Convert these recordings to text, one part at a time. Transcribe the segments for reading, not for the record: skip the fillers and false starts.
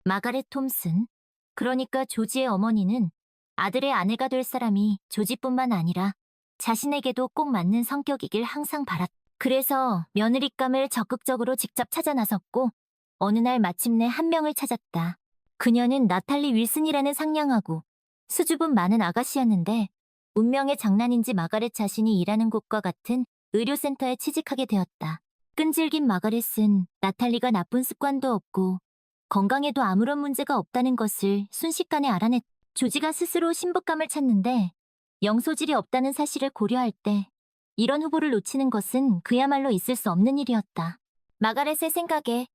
마가렛 톰슨. 그러니까 조지의 어머니는 아들의 아내가 될 사람이 조지뿐만 아니라 자신에게도 꼭 맞는 성격이길 항상 바랐다. 그래서 며느리감을 적극적으로 직접 찾아 나섰고 어느 날 마침내 한 명을 찾았다. 그녀는 나탈리 윌슨이라는 상냥하고 수줍음 많은 아가씨였는데 운명의 장난인지 마가렛 자신이 일하는 곳과 같은 의료센터에 취직하게 되었다. 끈질긴 마가렛은 나탈리가 나쁜 습관도 없고 건강에도 아무런 문제가 없다는 것을 순식간에 알아냈다. 조지가 스스로 신부감을 찾는데 영소질이 없다는 사실을 고려할 때 이런 후보를 놓치는 것은 그야말로 있을 수 없는 일이었다. 마가렛의 생각에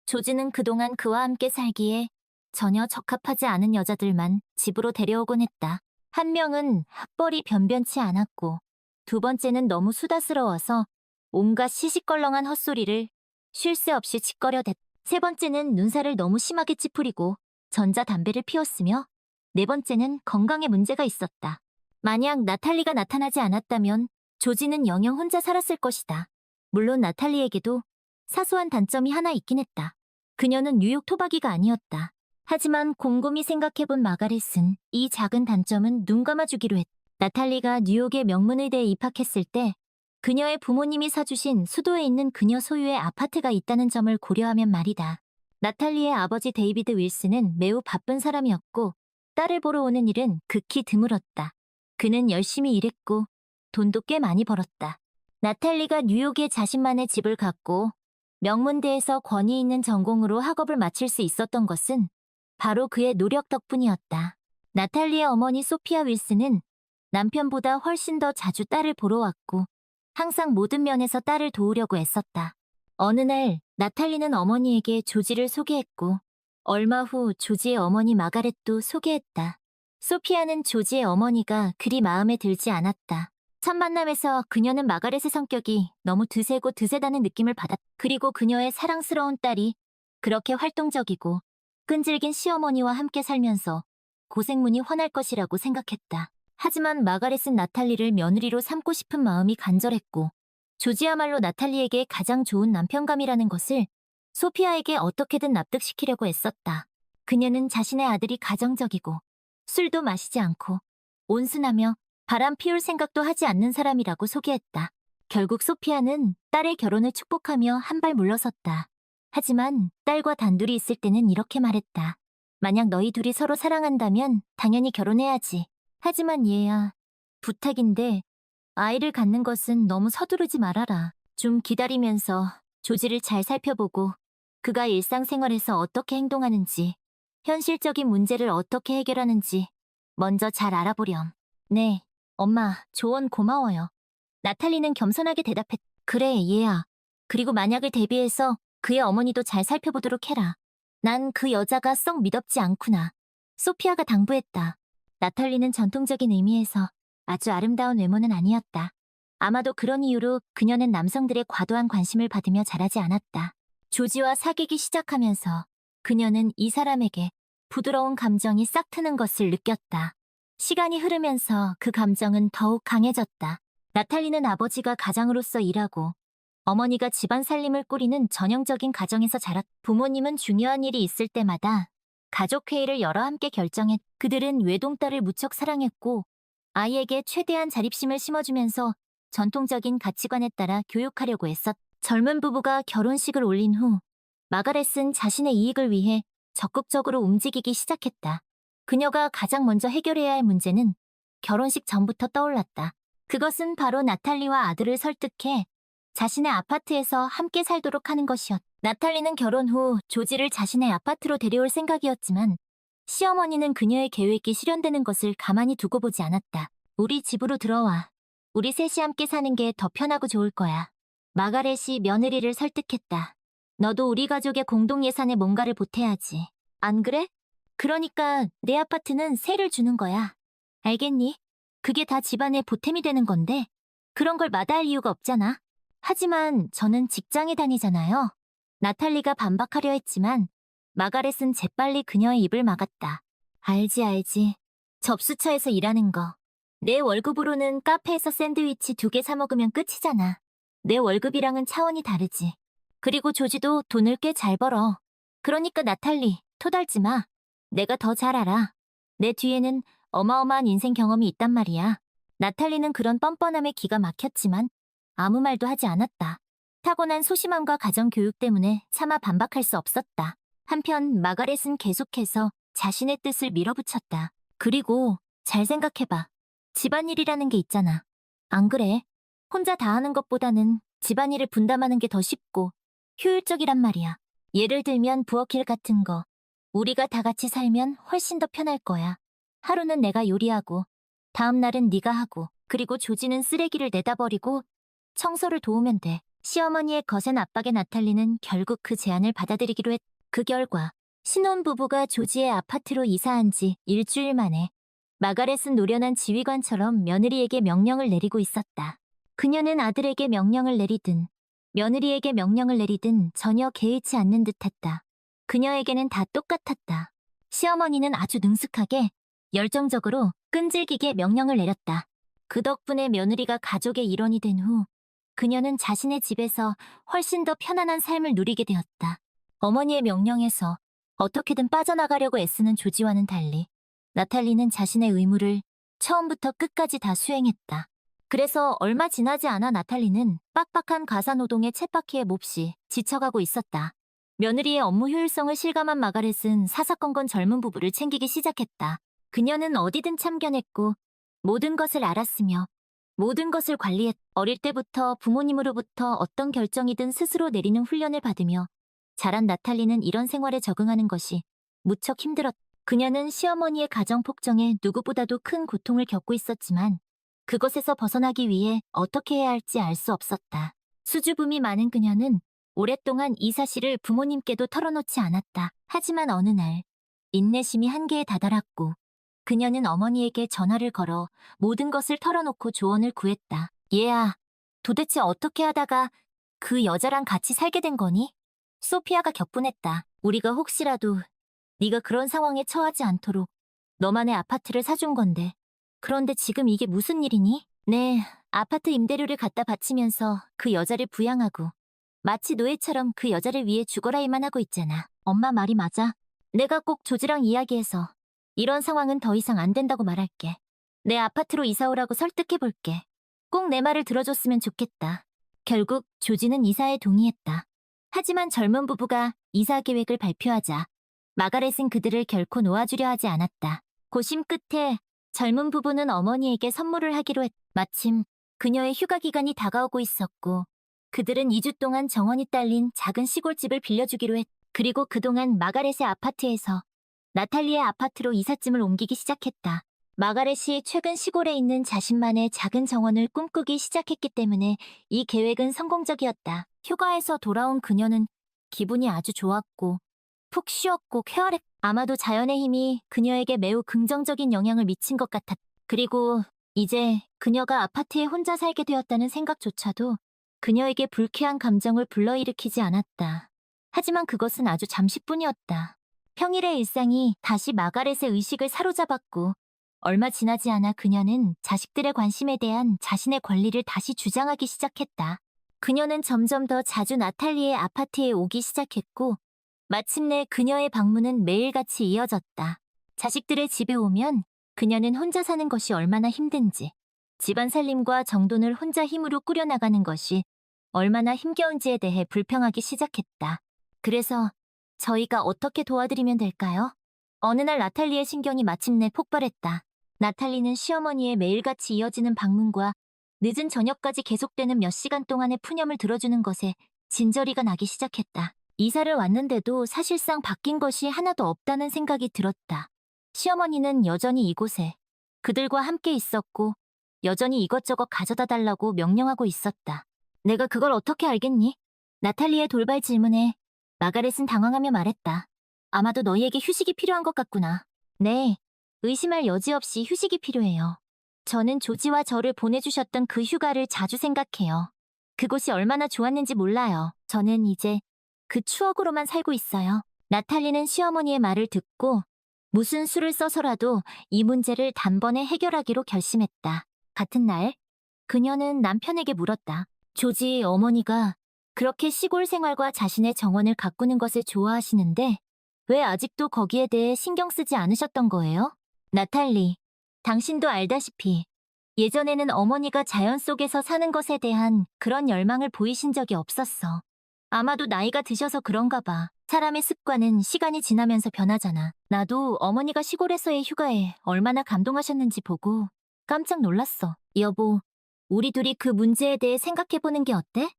조지는 그동안 그와 함께 살기에 전혀 적합하지 않은 여자들만 집으로 데려오곤 했다. 한 명은 학벌이 변변치 않았고 두 번째는 너무 수다스러워서 온갖 시시껄렁한 헛소리를 쉴 새 없이 짓거려댔다. 세 번째는 눈살을 너무 심하게 찌푸리고 전자담배를 피웠으며 네 번째는 건강에 문제가 있었다. 만약 나탈리가 나타나지 않았다면 조지는 영영 혼자 살았을 것이다. 물론 나탈리에게도 사소한 단점이 하나 있긴 했다. 그녀는 뉴욕 토박이가 아니었다. 하지만 곰곰이 생각해본 마가렛은 이 작은 단점은 눈 감아주기로 했다. 나탈리가 뉴욕의 명문의대에 입학했을 때 그녀의 부모님이 사주신 수도에 있는 그녀 소유의 아파트가 있다는 점을 고려하면 말이다. 나탈리의 아버지 데이비드 윌슨은 매우 바쁜 사람이었고 딸을 보러 오는 일은 극히 드물었다. 그는 열심히 일했고 돈도 꽤 많이 벌었다. 나탈리가 뉴욕에 자신만의 집을 갖고 명문대에서 권위 있는 전공으로 학업을 마칠 수 있었던 것은 바로 그의 노력 덕분이었다. 나탈리의 어머니 소피아 윌슨은 남편보다 훨씬 더 자주 딸을 보러 왔고 항상 모든 면에서 딸을 도우려고 애썼다. 어느 날 나탈리는 어머니에게 조지를 소개했고 얼마 후 조지의 어머니 마가렛도 소개했다. 소피아는 조지의 어머니가 그리 마음에 들지 않았다. 첫 만남에서 그녀는 마가렛의 성격이 너무 드세고 드세다는 느낌을 받았다. 그리고 그녀의 사랑스러운 딸이 그렇게 활동적이고 끈질긴 시어머니와 함께 살면서 고생문이 훤할 것이라고 생각했다. 하지만 마가렛은 나탈리를 며느리로 삼고 싶은 마음이 간절했고 조지야말로 나탈리에게 가장 좋은 남편감이라는 것을 소피아에게 어떻게든 납득시키려고 애썼다. 그녀는 자신의 아들이 가정적이고 술도 마시지 않고 온순하며 바람 피울 생각도 하지 않는 사람이라고 소개했다. 결국 소피아는 딸의 결혼을 축복하며 한 발 물러섰다. 하지만 딸과 단둘이 있을 때는 이렇게 말했다. 만약 너희 둘이 서로 사랑한다면 당연히 결혼해야지. 하지만 얘야, 부탁인데 아이를 갖는 것은 너무 서두르지 말아라. 좀 기다리면서 조지를 잘 살펴보고 그가 일상생활에서 어떻게 행동하는지, 현실적인 문제를 어떻게 해결하는지 먼저 잘 알아보렴. 네, 엄마, 조언 고마워요. 나탈리는 겸손하게 대답했다. 그래, 얘야. 그리고 만약을 대비해서 그의 어머니도 잘 살펴보도록 해라. 난 그 여자가 썩 미덥지 않구나. 소피아가 당부했다. 나탈리는 전통적인 의미에서 아주 아름다운 외모는 아니었다. 아마도 그런 이유로 그녀는 남성들의 과도한 관심을 받으며 자라지 않았다. 조지와 사귀기 시작하면서 그녀는 이 사람에게 부드러운 감정이 싹 트는 것을 느꼈다. 시간이 흐르면서 그 감정은 더욱 강해졌다. 나탈리는 아버지가 가장으로서 일하고 어머니가 집안 살림을 꾸리는 전형적인 가정에서 자랐다. 부모님은 중요한 일이 있을 때마다 가족회의를 열어 함께 결정했다. 그들은 외동딸을 무척 사랑했고 아이에게 최대한 자립심을 심어주면서 전통적인 가치관에 따라 교육하려고 애썼다. 젊은 부부가 결혼식을 올린 후 마가렛은 자신의 이익을 위해 적극적으로 움직이기 시작했다. 그녀가 가장 먼저 해결해야 할 문제는 결혼식 전부터 떠올랐다. 그것은 바로 나탈리와 아들을 설득해 자신의 아파트에서 함께 살도록 하는 것이었다. 나탈리는 결혼 후 조지를 자신의 아파트로 데려올 생각이었지만 시어머니는 그녀의 계획이 실현되는 것을 가만히 두고 보지 않았다. 우리 집으로 들어와. 우리 셋이 함께 사는 게 더 편하고 좋을 거야. 마가렛이 며느리를 설득했다. 너도 우리 가족의 공동 예산에 뭔가를 보태야지. 안 그래? 그러니까 내 아파트는 세를 주는 거야. 알겠니? 그게 다 집안의 보탬이 되는 건데 그런 걸 마다할 이유가 없잖아. 하지만 저는 직장에 다니잖아요. 나탈리가 반박하려 했지만 마가렛은 재빨리 그녀의 입을 막았다. 알지. 접수처에서 일하는 거. 내 월급으로는 카페에서 샌드위치 2개 사 먹으면 끝이잖아. 내 월급이랑은 차원이 다르지. 그리고 조지도 돈을 꽤 잘 벌어. 그러니까 나탈리, 토달지 마. 내가 더 잘 알아. 내 뒤에는 어마어마한 인생 경험이 있단 말이야. 나탈리는 그런 뻔뻔함에 기가 막혔지만 아무 말도 하지 않았다. 타고난 소심함과 가정교육 때문에 차마 반박할 수 없었다. 한편 마가렛은 계속해서 자신의 뜻을 밀어붙였다. 그리고 잘 생각해봐. 집안일이라는 게 있잖아. 안 그래? 혼자 다 하는 것보다는 집안일을 분담하는 게 더 쉽고 효율적이란 말이야. 예를 들면 부엌일 같은 거. 우리가 다 같이 살면 훨씬 더 편할 거야. 하루는 내가 요리하고 다음 날은 네가 하고 그리고 조지는 쓰레기를 내다 버리고 청소를 도우면 돼. 시어머니의 거센 압박에 나탈리는 결국 그 제안을 받아들이기로 했. 그 결과 신혼부부가 조지의 아파트로 이사한 지 일주일 만에 마가렛은 노련한 지휘관처럼 며느리에게 명령을 내리고 있었다. 그녀는 아들에게 명령을 내리든 며느리에게 명령을 내리든 전혀 개의치 않는 듯했다. 그녀에게는 다 똑같았다. 시어머니는 아주 능숙하게 열정적으로 끈질기게 명령을 내렸다. 그 덕분에 며느리가 가족의 일원이 된 후 그녀는 자신의 집에서 훨씬 더 편안한 삶을 누리게 되었다. 어머니의 명령에서 어떻게든 빠져나가려고 애쓰는 조지와는 달리 나탈리는 자신의 의무를 처음부터 끝까지 다 수행했다. 그래서 얼마 지나지 않아 나탈리는 빡빡한 가사노동의 쳇바퀴에 몹시 지쳐가고 있었다. 며느리의 업무 효율성을 실감한 마가렛은 사사건건 젊은 부부를 챙기기 시작했다. 그녀는 어디든 참견했고 모든 것을 알았으며 모든 것을 관리했. 어릴 때부터 부모님으로부터 어떤 결정이든 스스로 내리는 훈련을 받으며 자란 나탈리는 이런 생활에 적응하는 것이 무척 힘들었다. 그녀는 시어머니의 가정폭정에 누구보다도 큰 고통을 겪고 있었지만 그것에서 벗어나기 위해 어떻게 해야 할지 알 수 없었다. 수줍음이 많은 그녀는 오랫동안 이 사실을 부모님께도 털어놓지 않았다. 하지만 어느 날 인내심이 한계에 다다랐고 그녀는 어머니에게 전화를 걸어 모든 것을 털어놓고 조언을 구했다. 얘야, 도대체 어떻게 하다가 그 여자랑 같이 살게 된 거니? 소피아가 격분했다. 우리가 혹시라도 네가 그런 상황에 처하지 않도록 너만의 아파트를 사준 건데. 그런데 지금 이게 무슨 일이니? 네, 아파트 임대료를 갖다 바치면서 그 여자를 부양하고 마치 노예처럼 그 여자를 위해 죽어라이만 하고 있잖아. 엄마 말이 맞아. 내가 꼭 조지랑 이야기해서 이런 상황은 더 이상 안 된다고 말할게. 내 아파트로 이사 오라고 설득해볼게. 꼭 내 말을 들어줬으면 좋겠다. 결국 조지는 이사에 동의했다. 하지만 젊은 부부가 이사 계획을 발표하자 마가렛은 그들을 결코 놓아주려 하지 않았다. 고심 끝에 젊은 부부는 어머니에게 선물을 하기로 했. 마침 그녀의 휴가 기간이 다가오고 있었고 그들은 2주 동안 정원이 딸린 작은 시골집을 빌려주기로 했. 그리고 그동안 마가렛의 아파트에서 나탈리의 아파트로 이삿짐을 옮기기 시작했다. 마가렛이 최근 시골에 있는 자신만의 작은 정원을 꿈꾸기 시작했기 때문에 이 계획은 성공적이었다. 휴가에서 돌아온 그녀는 기분이 아주 좋았고 푹 쉬었고 쾌활했. 아마도 자연의 힘이 그녀에게 매우 긍정적인 영향을 미친 것 같았다. 그리고 이제 그녀가 아파트에 혼자 살게 되었다는 생각조차도 그녀에게 불쾌한 감정을 불러일으키지 않았다. 하지만 그것은 아주 잠시뿐이었다. 평일의 일상이 다시 마가렛의 의식을 사로잡았고 얼마 지나지 않아 그녀는 자식들의 관심에 대한 자신의 권리를 다시 주장하기 시작했다. 그녀는 점점 더 자주 나탈리의 아파트에 오기 시작했고 마침내 그녀의 방문은 매일같이 이어졌다. 자식들의 집에 오면 그녀는 혼자 사는 것이 얼마나 힘든지, 집안 살림과 정돈을 혼자 힘으로 꾸려나가는 것이 얼마나 힘겨운지에 대해 불평하기 시작했다. 그래서 저희가 어떻게 도와드리면 될까요? 어느 날 나탈리의 신경이 마침내 폭발했다. 나탈리는 시어머니의 매일같이 이어지는 방문과 늦은 저녁까지 계속되는 몇 시간 동안의 푸념을 들어주는 것에 진저리가 나기 시작했다. 이사를 왔는데도 사실상 바뀐 것이 하나도 없다는 생각이 들었다. 시어머니는 여전히 이곳에 그들과 함께 있었고 여전히 이것저것 가져다 달라고 명령하고 있었다. 내가 그걸 어떻게 알겠니? 나탈리의 돌발 질문에 마가렛은 당황하며 말했다. 아마도 너희에게 휴식이 필요한 것 같구나. 네, 의심할 여지 없이 휴식이 필요해요. 저는 조지와 저를 보내주셨던 그 휴가를 자주 생각해요. 그곳이 얼마나 좋았는지 몰라요. 저는 이제 그 추억으로만 살고 있어요. 나탈리는 시어머니의 말을 듣고 무슨 수를 써서라도 이 문제를 단번에 해결하기로 결심했다. 같은 날, 그녀는 남편에게 물었다. 조지 어머니가 그렇게 시골 생활과 자신의 정원을 가꾸는 것을 좋아하시는데 왜 아직도 거기에 대해 신경 쓰지 않으셨던 거예요? 나탈리, 당신도 알다시피 예전에는 어머니가 자연 속에서 사는 것에 대한 그런 열망을 보이신 적이 없었어. 아마도 나이가 드셔서 그런가 봐. 사람의 습관은 시간이 지나면서 변하잖아. 나도 어머니가 시골에서의 휴가에 얼마나 감동하셨는지 보고 깜짝 놀랐어. 여보, 우리 둘이 그 문제에 대해 생각해보는 게 어때?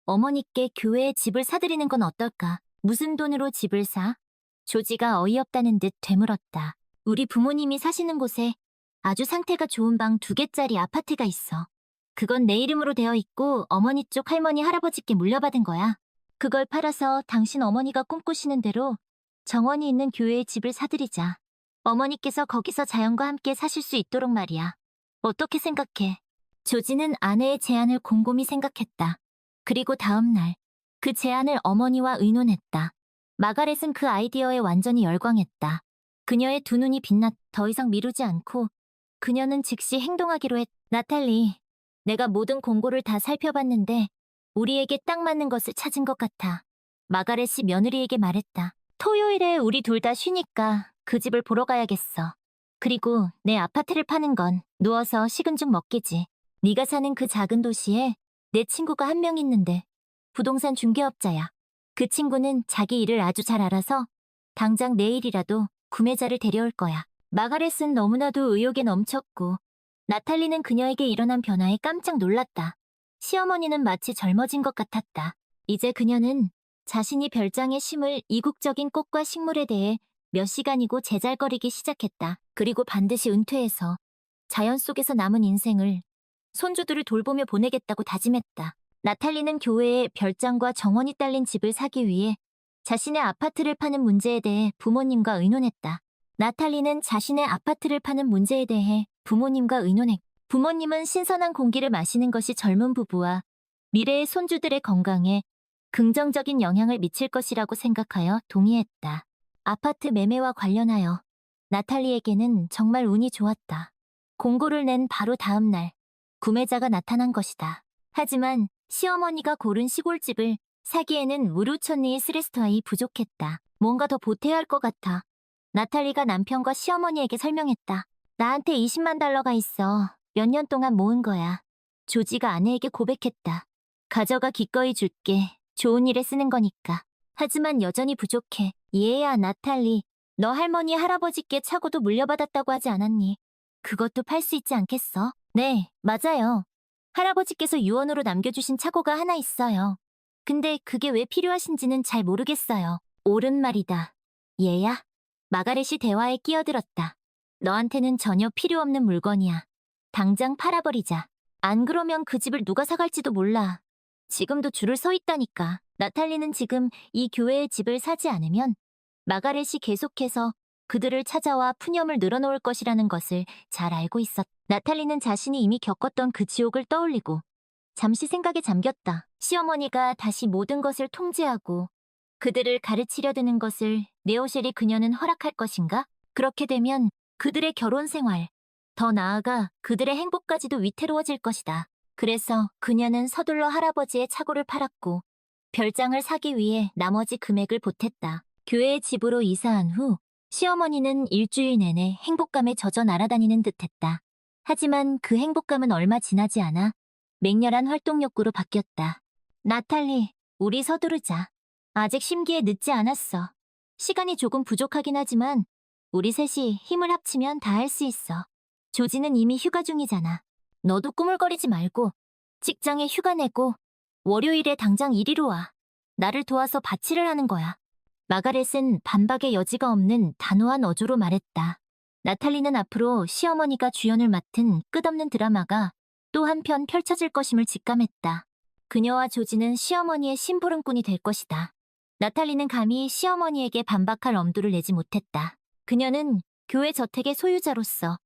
어머니께 교회에 집을 사드리는 건 어떨까? 무슨 돈으로 집을 사? 조지가 어이없다는 듯 되물었다. 우리 부모님이 사시는 곳에 아주 상태가 좋은 방 2개짜리 아파트가 있어. 그건 내 이름으로 되어 있고 어머니 쪽 할머니 할아버지께 물려받은 거야. 그걸 팔아서 당신 어머니가 꿈꾸시는 대로 정원이 있는 교회에 집을 사드리자. 어머니께서 거기서 자연과 함께 사실 수 있도록 말이야. 어떻게 생각해? 조지는 아내의 제안을 곰곰이 생각했다. 그리고 다음 날, 그 제안을 어머니와 의논했다. 마가렛은 그 아이디어에 완전히 열광했다. 그녀의 두 눈이 빛났, 더 이상 미루지 않고 그녀는 즉시 행동하기로 했. 나탈리, 내가 모든 공고를 다 살펴봤는데 우리에게 딱 맞는 것을 찾은 것 같아. 마가렛이 며느리에게 말했다. 토요일에 우리 둘 다 쉬니까 그 집을 보러 가야겠어. 그리고 내 아파트를 파는 건 누워서 식은 죽 먹기지. 네가 사는 그 작은 도시에 내 친구가 한 명 있는데 부동산 중개업자야. 그 친구는 자기 일을 아주 잘 알아서 당장 내일이라도 구매자를 데려올 거야. 마가렛은 너무나도 의욕에 넘쳤고 나탈리는 그녀에게 일어난 변화에 깜짝 놀랐다. 시어머니는 마치 젊어진 것 같았다. 이제 그녀는 자신이 별장에 심을 이국적인 꽃과 식물에 대해 몇 시간이고 제잘거리기 시작했다. 그리고 반드시 은퇴해서 자연 속에서 남은 인생을 손주들을 돌보며 보내겠다고 다짐했다. 나탈리는 교회에 별장과 정원이 딸린 집을 사기 위해 자신의 아파트를 파는 문제에 대해 부모님과 의논했다. 나탈리는 자신의 아파트를 파는 문제에 대해 부모님과 의논했다. 부모님은 신선한 공기를 마시는 것이 젊은 부부와 미래의 손주들의 건강에 긍정적인 영향을 미칠 것이라고 생각하여 동의했다. 아파트 매매와 관련하여 나탈리에게는 정말 운이 좋았다. 공고를 낸 바로 다음 날 구매자가 나타난 것이다. 하지만 시어머니가 고른 시골집을 사기에는 무르천리의 스레스터이 부족했다. 뭔가 더 보태야 할 것 같아. 나탈리가 남편과 시어머니에게 설명했다. 나한테 20만 달러가 있어. 몇 년 동안 모은 거야. 조지가 아내에게 고백했다. 가져가 기꺼이 줄게. 좋은 일에 쓰는 거니까. 하지만 여전히 부족해. 얘야, 나탈리. 너 할머니, 할아버지께 차고도 물려받았다고 하지 않았니? 그것도 팔 수 있지 않겠어? 네, 맞아요. 할아버지께서 유언으로 남겨주신 차고가 하나 있어요. 근데 그게 왜 필요하신지는 잘 모르겠어요. 옳은 말이다. 얘야. 마가렛이 대화에 끼어들었다. 너한테는 전혀 필요 없는 물건이야. 당장 팔아버리자. 안 그러면 그 집을 누가 사갈지도 몰라. 지금도 줄을 서 있다니까. 나탈리는 지금 이 교회의 집을 사지 않으면 마가렛이 계속해서 그들을 찾아와 푸념을 늘어놓을 것이라는 것을 잘 알고 있었다. 나탈리는 자신이 이미 겪었던 그 지옥을 떠올리고 잠시 생각에 잠겼다. 시어머니가 다시 모든 것을 통제하고 그들을 가르치려 드는 것을 네오셸이 그녀는 허락할 것인가? 그렇게 되면 그들의 결혼 생활, 더 나아가 그들의 행복까지도 위태로워질 것이다. 그래서 그녀는 서둘러 할아버지의 차고를 팔았고 별장을 사기 위해 나머지 금액을 보탰다. 교회의 집으로 이사한 후 시어머니는 일주일 내내 행복감에 젖어 날아다니는 듯했다. 하지만 그 행복감은 얼마 지나지 않아 맹렬한 활동 욕구로 바뀌었다. 나탈리, 우리 서두르자. 아직 심기에 늦지 않았어. 시간이 조금 부족하긴 하지만 우리 셋이 힘을 합치면 다 할 수 있어. 조지는 이미 휴가 중이잖아. 너도 꾸물거리지 말고 직장에 휴가 내고 월요일에 당장 이리로 와. 나를 도와서 바치를 하는 거야. 마가렛은 반박의 여지가 없는 단호한 어조로 말했다. 나탈리는 앞으로 시어머니가 주연을 맡은 끝없는 드라마가 또 한편 펼쳐질 것임을 직감했다. 그녀와 조지는 시어머니의 심부름꾼이 될 것이다. 나탈리는 감히 시어머니에게 반박할 엄두를 내지 못했다. 그녀는 교회 저택의 소유자로서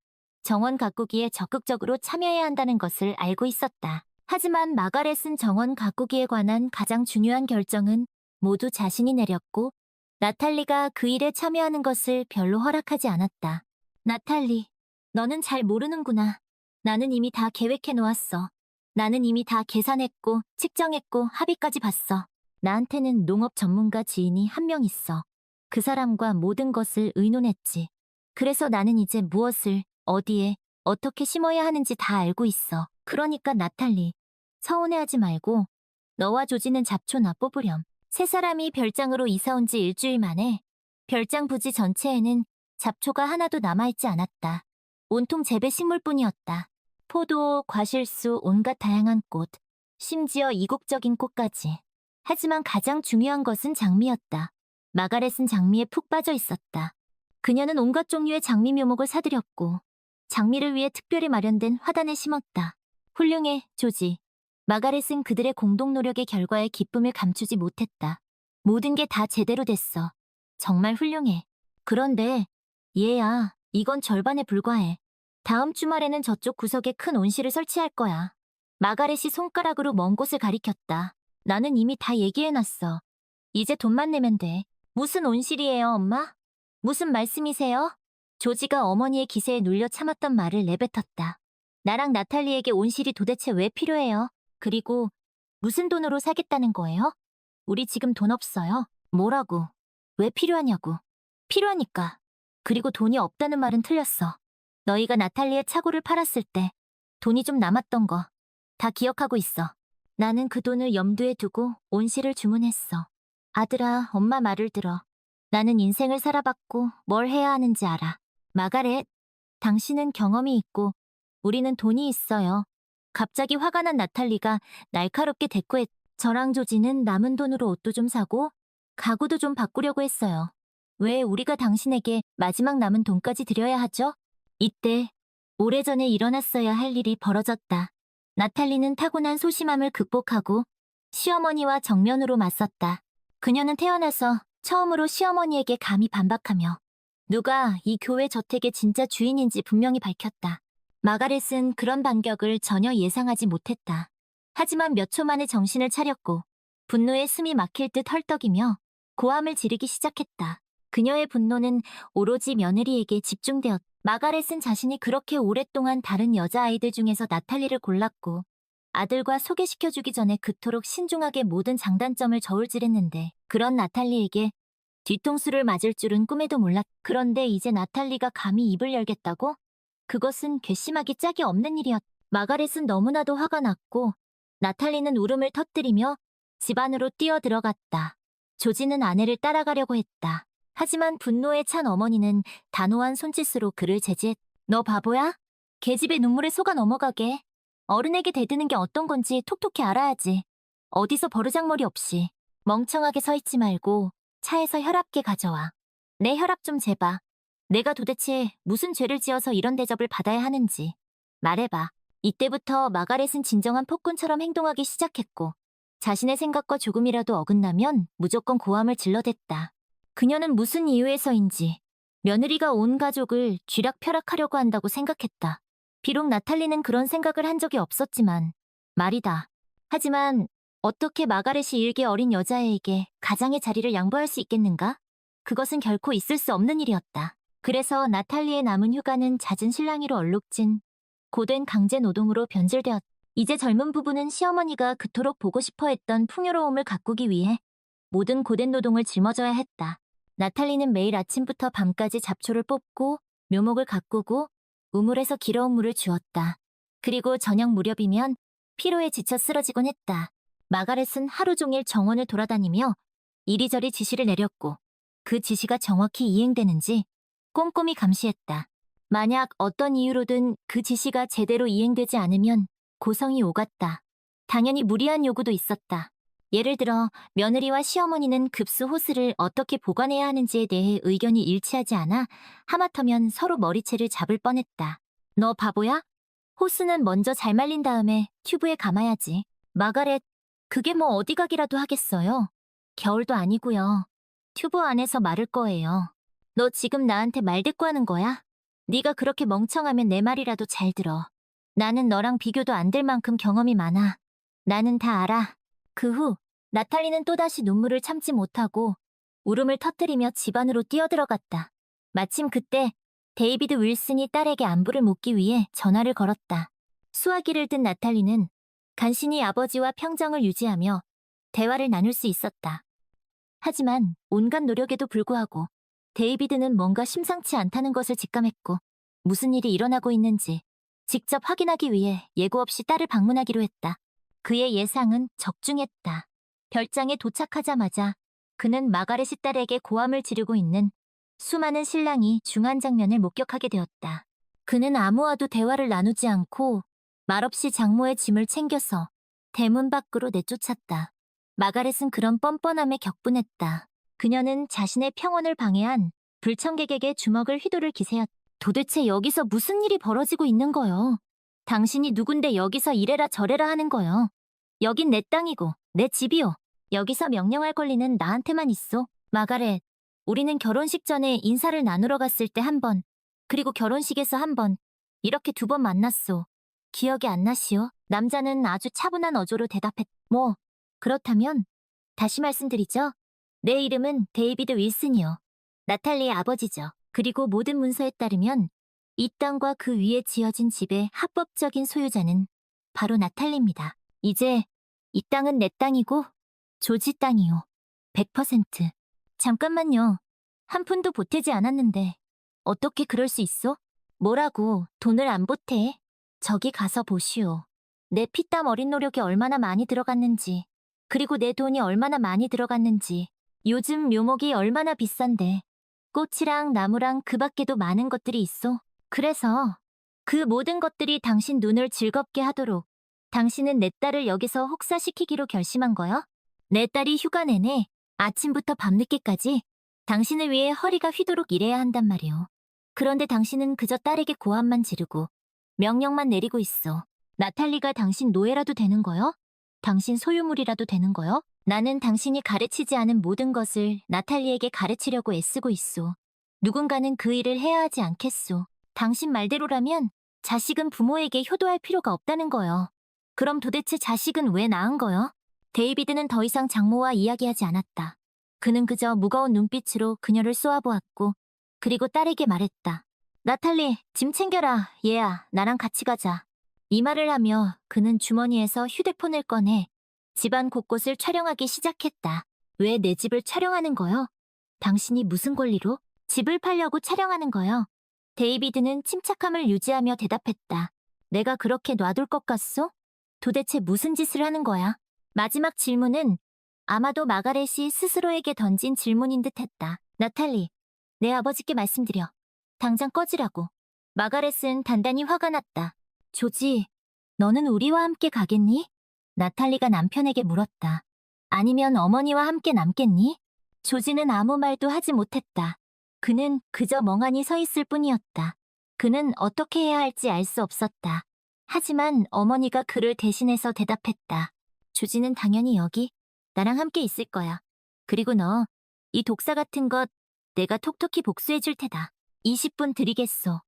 정원 가꾸기에 적극적으로 참여해야 한다는 것을 알고 있었다. 하지만 마가렛은 정원 가꾸기에 관한 가장 중요한 결정은 모두 자신이 내렸고 나탈리가 그 일에 참여하는 것을 별로 허락하지 않았다. 나탈리, 너는 잘 모르는구나. 나는 이미 다 계획해 놓았어. 나는 이미 다 계산했고 측정했고 합의까지 봤어. 나한테는 농업 전문가 지인이 한 명 있어. 그 사람과 모든 것을 의논했지. 그래서 나는 이제 무엇을, 어디에, 어떻게 심어야 하는지 다 알고 있어. 그러니까 나탈리, 서운해하지 말고 너와 조지는 잡초나 뽑으렴. 세 사람이 별장으로 이사 온 지 일주일 만에 별장 부지 전체에는 잡초가 하나도 남아있지 않았다. 온통 재배 식물뿐이었다. 포도, 과실수, 온갖 다양한 꽃, 심지어 이국적인 꽃까지. 하지만 가장 중요한 것은 장미였다. 마가렛은 장미에 푹 빠져 있었다. 그녀는 온갖 종류의 장미 묘목을 사들였고 장미를 위해 특별히 마련된 화단에 심었다. 훌륭해, 조지. 마가렛은 그들의 공동 노력의 결과에 기쁨을 감추지 못했다. 모든 게 다 제대로 됐어. 정말 훌륭해. 그런데 얘야, 이건 절반에 불과해. 다음 주말에는 저쪽 구석에 큰 온실을 설치할 거야. 마가렛이 손가락으로 먼 곳을 가리켰다. 나는 이미 다 얘기해놨어. 이제 돈만 내면 돼. 무슨 온실이에요, 엄마? 무슨 말씀이세요? 조지가 어머니의 기세에 눌려 참았던 말을 내뱉었다. 나랑 나탈리에게 온실이 도대체 왜 필요해요? 그리고 무슨 돈으로 사겠다는 거예요? 우리 지금 돈 없어요. 뭐라고? 왜 필요하냐고. 필요하니까. 그리고 돈이 없다는 말은 틀렸어. 너희가 나탈리의 차고를 팔았을 때 돈이 좀 남았던 거 다 기억하고 있어. 나는 그 돈을 염두에 두고 온실을 주문했어. 아들아, 엄마 말을 들어. 나는 인생을 살아봤고 뭘 해야 하는지 알아. 마가렛, 당신은 경험이 있고 우리는 돈이 있어요. 갑자기 화가 난 나탈리가 날카롭게 대꾸했. 저랑 조지는 남은 돈으로 옷도 좀 사고 가구도 좀 바꾸려고 했어요. 왜 우리가 당신에게 마지막 남은 돈까지 드려야 하죠? 이때 오래전에 일어났어야 할 일이 벌어졌다. 나탈리는 타고난 소심함을 극복하고 시어머니와 정면으로 맞섰다. 그녀는 태어나서 처음으로 시어머니에게 감히 반박하며 누가 이 교회 저택의 진짜 주인인지 분명히 밝혔다. 마가렛은 그런 반격을 전혀 예상하지 못했다. 하지만 몇 초 만에 정신을 차렸고 분노에 숨이 막힐 듯 헐떡이며 고함을 지르기 시작했다. 그녀의 분노는 오로지 며느리에게 집중되었다. 마가렛은 자신이 그렇게 오랫동안 다른 여자아이들 중에서 나탈리를 골랐고 아들과 소개시켜주기 전에 그토록 신중하게 모든 장단점을 저울질했는데 그런 나탈리에게 뒤통수를 맞을 줄은 꿈에도 몰랐. 그런데 이제 나탈리가 감히 입을 열겠다고? 그것은 괘씸하기 짝이 없는 일이었. 마가렛은 너무나도 화가 났고 나탈리는 울음을 터뜨리며 집 안으로 뛰어들어갔다. 조지는 아내를 따라가려고 했다. 하지만 분노에 찬 어머니는 단호한 손짓으로 그를 제지했. 너 바보야? 계집애 눈물에 속아 넘어가게. 어른에게 대드는 게 어떤 건지 톡톡히 알아야지. 어디서 버르장머리 없이 멍청하게 서 있지 말고 차에서 혈압계 가져와. 내 혈압 좀 재봐. 내가 도대체 무슨 죄를 지어서 이런 대접을 받아야 하는지 말해봐. 이때부터 마가렛은 진정한 폭군처럼 행동하기 시작했고 자신의 생각과 조금이라도 어긋나면 무조건 고함을 질러댔다. 그녀는 무슨 이유에서인지 며느리가 온 가족을 쥐락펴락하려고 한다고 생각했다. 비록 나탈리는 그런 생각을 한 적이 없었지만 말이다. 하지만 어떻게 마가렛이 일개 어린 여자애에게 가장의 자리를 양보할 수 있겠는가? 그것은 결코 있을 수 없는 일이었다. 그래서 나탈리의 남은 휴가는 잦은 실랑이로 얼룩진 고된 강제 노동으로 변질되었다. 이제 젊은 부부는 시어머니가 그토록 보고 싶어 했던 풍요로움을 가꾸기 위해 모든 고된 노동을 짊어져야 했다. 나탈리는 매일 아침부터 밤까지 잡초를 뽑고 묘목을 가꾸고 우물에서 길어온 물을 주었다. 그리고 저녁 무렵이면 피로에 지쳐 쓰러지곤 했다. 마가렛은 하루 종일 정원을 돌아다니며 이리저리 지시를 내렸고 그 지시가 정확히 이행되는지 꼼꼼히 감시했다. 만약 어떤 이유로든 그 지시가 제대로 이행되지 않으면 고성이 오갔다. 당연히 무리한 요구도 있었다. 예를 들어 며느리와 시어머니는 급수 호스를 어떻게 보관해야 하는지에 대해 의견이 일치하지 않아 하마터면 서로 머리채를 잡을 뻔했다. 너 바보야? 호스는 먼저 잘 말린 다음에 튜브에 감아야지. 마가렛, 그게 뭐 어디 가기라도 하겠어요. 겨울도 아니고요. 튜브 안에서 마를 거예요. 너 지금 나한테 말대꾸하는 거야? 네가 그렇게 멍청하면 내 말이라도 잘 들어. 나는 너랑 비교도 안 될 만큼 경험이 많아. 나는 다 알아. 그 후 나탈리는 또다시 눈물을 참지 못하고 울음을 터뜨리며 집 안으로 뛰어들어갔다. 마침 그때 데이비드 윌슨이 딸에게 안부를 묻기 위해 전화를 걸었다. 수화기를 든 나탈리는 간신히 아버지와 평정을 유지하며 대화를 나눌 수 있었다. 하지만 온갖 노력에도 불구하고 데이비드는 뭔가 심상치 않다는 것을 직감했고 무슨 일이 일어나고 있는지 직접 확인하기 위해 예고 없이 딸을 방문하기로 했다. 그의 예상은 적중했다. 별장에 도착하자마자 그는 마가렛이 딸에게 고함을 지르고 있는 수많은 신랑이 중한 장면을 목격하게 되었다. 그는 아무와도 대화를 나누지 않고 말없이 장모의 짐을 챙겨서 대문 밖으로 내쫓았다. 마가렛은 그런 뻔뻔함에 격분했다. 그녀는 자신의 평온을 방해한 불청객에게 주먹을 휘두를 기세였다. 도대체 여기서 무슨 일이 벌어지고 있는 거요? 당신이 누군데 여기서 이래라 저래라 하는 거요? 여긴 내 땅이고 내 집이요. 여기서 명령할 권리는 나한테만 있어. 마가렛, 우리는 결혼식 전에 인사를 나누러 갔을 때 한 번, 그리고 결혼식에서 한 번, 이렇게 2번 만났소. 기억이 안 나시오? 남자는 아주 차분한 어조로 대답했. 뭐, 그렇다면 다시 말씀드리죠. 내 이름은 데이비드 윌슨이요. 나탈리의 아버지죠. 그리고 모든 문서에 따르면 이 땅과 그 위에 지어진 집의 합법적인 소유자는 바로 나탈리입니다. 이제 이 땅은 내 땅이고 조지 땅이요. 100%. 잠깐만요. 한 푼도 보태지 않았는데 어떻게 그럴 수 있어? 뭐라고 돈을 안 보태? 저기 가서 보시오. 내 피땀 어린 노력이 얼마나 많이 들어갔는지, 그리고 내 돈이 얼마나 많이 들어갔는지, 요즘 묘목이 얼마나 비싼데 꽃이랑 나무랑 그 밖에도 많은 것들이 있어. 그래서 그 모든 것들이 당신 눈을 즐겁게 하도록 당신은 내 딸을 여기서 혹사시키기로 결심한 거야? 내 딸이 휴가 내내 아침부터 밤늦게까지 당신을 위해 허리가 휘도록 일해야 한단 말이오. 그런데 당신은 그저 딸에게 고함만 지르고 명령만 내리고 있어. 나탈리가 당신 노예라도 되는 거요? 당신 소유물이라도 되는 거요? 나는 당신이 가르치지 않은 모든 것을 나탈리에게 가르치려고 애쓰고 있소. 누군가는 그 일을 해야 하지 않겠소. 당신 말대로라면 자식은 부모에게 효도할 필요가 없다는 거요. 그럼 도대체 자식은 왜 낳은 거요? 데이비드는 더 이상 장모와 이야기하지 않았다. 그는 그저 무거운 눈빛으로 그녀를 쏘아보았고 그리고 딸에게 말했다. 나탈리, 짐 챙겨라. 얘야, 나랑 같이 가자. 이 말을 하며 그는 주머니에서 휴대폰을 꺼내 집안 곳곳을 촬영하기 시작했다. 왜 내 집을 촬영하는 거요? 당신이 무슨 권리로? 집을 팔려고 촬영하는 거요. 데이비드는 침착함을 유지하며 대답했다. 내가 그렇게 놔둘 것 같소? 도대체 무슨 짓을 하는 거야? 마지막 질문은 아마도 마가렛이 스스로에게 던진 질문인 듯했다. 나탈리, 내 아버지께 말씀드려. 당장 꺼지라고. 마가렛은 단단히 화가 났다. 조지, 너는 우리와 함께 가겠니? 나탈리가 남편에게 물었다. 아니면 어머니와 함께 남겠니? 조지는 아무 말도 하지 못했다. 그는 그저 멍하니 서 있을 뿐이었다. 그는 어떻게 해야 할지 알 수 없었다. 하지만 어머니가 그를 대신해서 대답했다. 조지는 당연히 여기 나랑 함께 있을 거야. 그리고 너, 이 독사 같은 것 내가 톡톡히 복수해 줄 테다. 20분 드리겠소.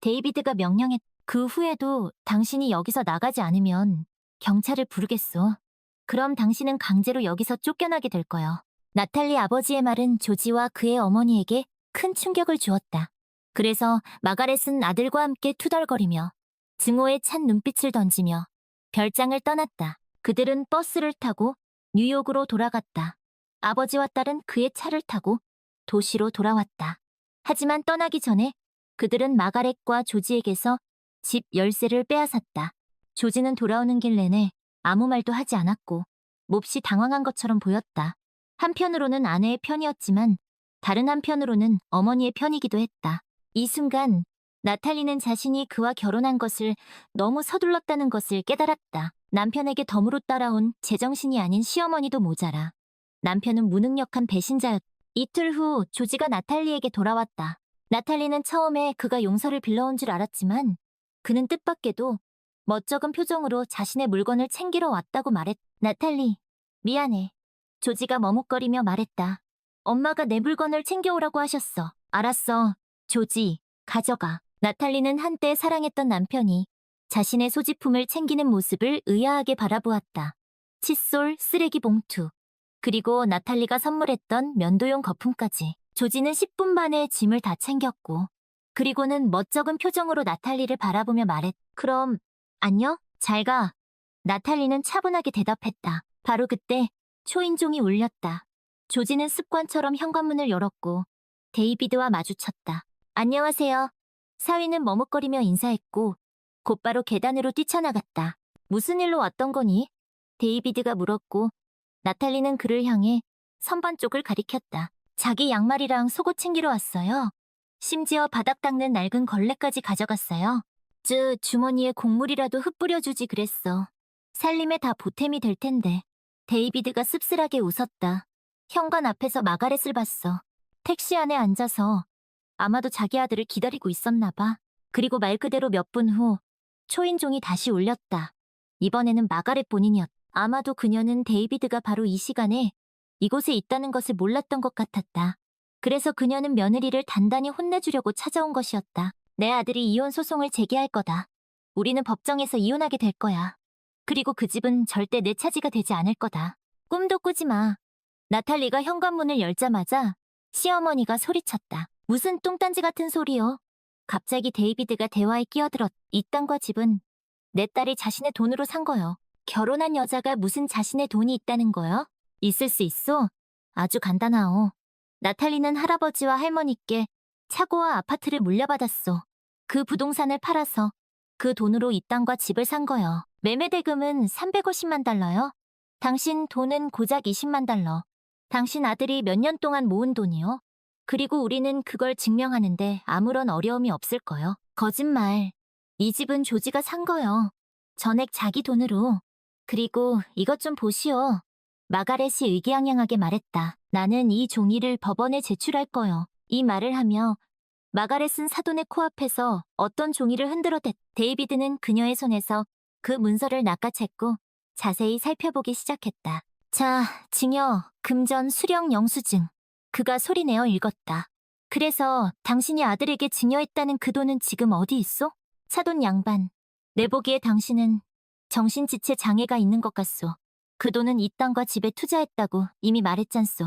데이비드가 명령했. 그 후에도 당신이 여기서 나가지 않으면 경찰을 부르겠소. 그럼 당신은 강제로 여기서 쫓겨나게 될 거요. 나탈리 아버지의 말은 조지와 그의 어머니에게 큰 충격을 주었다. 그래서 마가렛은 아들과 함께 투덜거리며 증오에 찬 눈빛을 던지며 별장을 떠났다. 그들은 버스를 타고 뉴욕으로 돌아갔다. 아버지와 딸은 그의 차를 타고 도시로 돌아왔다. 하지만 떠나기 전에 그들은 마가렛과 조지에게서 집 열쇠를 빼앗았다. 조지는 돌아오는 길 내내 아무 말도 하지 않았고 몹시 당황한 것처럼 보였다. 한편으로는 아내의 편이었지만 다른 한편으로는 어머니의 편이기도 했다. 이 순간 나탈리는 자신이 그와 결혼한 것을 너무 서둘렀다는 것을 깨달았다. 남편에게 덤으로 따라온 제정신이 아닌 시어머니도 모자라 남편은 무능력한 배신자였다. 이틀 후 조지가 나탈리에게 돌아왔다. 나탈리는 처음에 그가 용서를 빌러온 줄 알았지만 그는 뜻밖에도 멋쩍은 표정으로 자신의 물건을 챙기러 왔다고 말했다. 나탈리, 미안해. 조지가 머뭇거리며 말했다. 엄마가 내 물건을 챙겨오라고 하셨어. 알았어. 조지, 가져가. 나탈리는 한때 사랑했던 남편이 자신의 소지품을 챙기는 모습을 의아하게 바라보았다. 칫솔, 쓰레기 봉투, 그리고 나탈리가 선물했던 면도용 거품까지. 조지는 10분 만에 짐을 다 챙겼고 그리고는 멋쩍은 표정으로 나탈리를 바라보며 말했. 그럼 안녕? 잘 가. 나탈리는 차분하게 대답했다. 바로 그때 초인종이 울렸다. 조지는 습관처럼 현관문을 열었고 데이비드와 마주쳤다. 안녕하세요. 사위는 머뭇거리며 인사했고 곧바로 계단으로 뛰쳐나갔다. 무슨 일로 왔던 거니? 데이비드가 물었고 나탈리는 그를 향해 선반 쪽을 가리켰다. 자기 양말이랑 속옷 챙기러 왔어요. 심지어 바닥 닦는 낡은 걸레까지 가져갔어요. 주머니에 곡물이라도 흩뿌려주지 그랬어. 살림에 다 보탬이 될 텐데. 데이비드가 씁쓸하게 웃었다. 현관 앞에서 마가렛을 봤어. 택시 안에 앉아서 아마도 자기 아들을 기다리고 있었나 봐. 그리고 말 그대로 몇 분 후 초인종이 다시 울렸다. 이번에는 마가렛 본인이었다. 아마도 그녀는 데이비드가 바로 이 시간에 이곳에 있다는 것을 몰랐던 것 같았다. 그래서 그녀는 며느리를 단단히 혼내주려고 찾아온 것이었다. 내 아들이 이혼 소송을 제기할 거다. 우리는 법정에서 이혼하게 될 거야. 그리고 그 집은 절대 내 차지가 되지 않을 거다. 꿈도 꾸지 마. 나탈리가 현관문을 열자마자 시어머니가 소리쳤다. 무슨 뚱딴지 같은 소리요? 갑자기 데이비드가 대화에 끼어들었. 이 땅과 집은 내 딸이 자신의 돈으로 산 거요. 결혼한 여자가 무슨 자신의 돈이 있다는 거요? 있을 수 있어? 아주 간단하오. 나탈리는 할아버지와 할머니께 차고와 아파트를 물려받았어. 그 부동산을 팔아서 그 돈으로 이 땅과 집을 산 거요. 매매 대금은 350만 달러요. 당신 돈은 고작 20만 달러. 당신 아들이 몇 년 동안 모은 돈이요. 그리고 우리는 그걸 증명하는데 아무런 어려움이 없을 거요. 거짓말. 이 집은 조지가 산 거요. 전액 자기 돈으로. 그리고 이것 좀 보시오. 마가렛이 의기양양하게 말했다. 나는 이 종이를 법원에 제출할 거요. 이 말을 하며 마가렛은 사돈의 코앞에서 어떤 종이를 흔들어댔. 데이비드는 그녀의 손에서 그 문서를 낚아챘고 자세히 살펴보기 시작했다. 자, 증여, 금전, 수령, 영수증. 그가 소리내어 읽었다. 그래서 당신이 아들에게 증여했다는 그 돈은 지금 어디 있어? 사돈 양반. 내 보기에 당신은 정신지체 장애가 있는 것 같소. 그 돈은 이 땅과 집에 투자했다고 이미 말했잖소.